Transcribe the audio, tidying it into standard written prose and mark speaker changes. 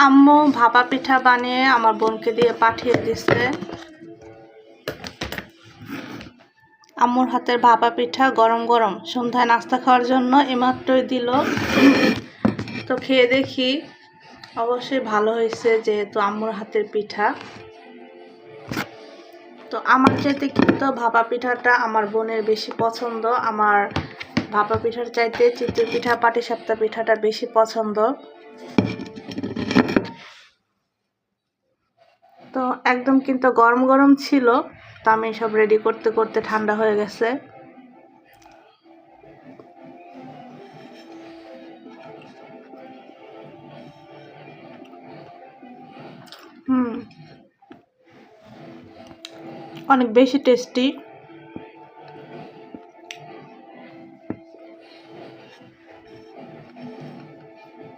Speaker 1: আম্মু ভাপা পিঠা বানিয়ে আমার বোনকে দিয়ে পাঠিয়ে দিছে। আম্মুর হাতের ভাপা পিঠা গরম গরম সন্ধ্যায় নাস্তা খাওয়ার জন্য এইমাত্রই দিল। তো খেয়ে দেখি, অবশ্যই ভালো হয়েছে যেহেতু আম্মুর হাতের পিঠা। তো আমার চাইতে কিন্তু ভাপা পিঠাটা আমার বোনের বেশি পছন্দ। আমার ভাপা পিঠার চাইতে চিতই পিঠা পাটিসাপটা পিঠাটা বেশি পছন্দ। তো একদম কিন্তু গরম গরম ছিল। তো আমি সব রেডি করতে করতে ঠান্ডা হয়ে গেছে। অনেক বেশি টেস্টি।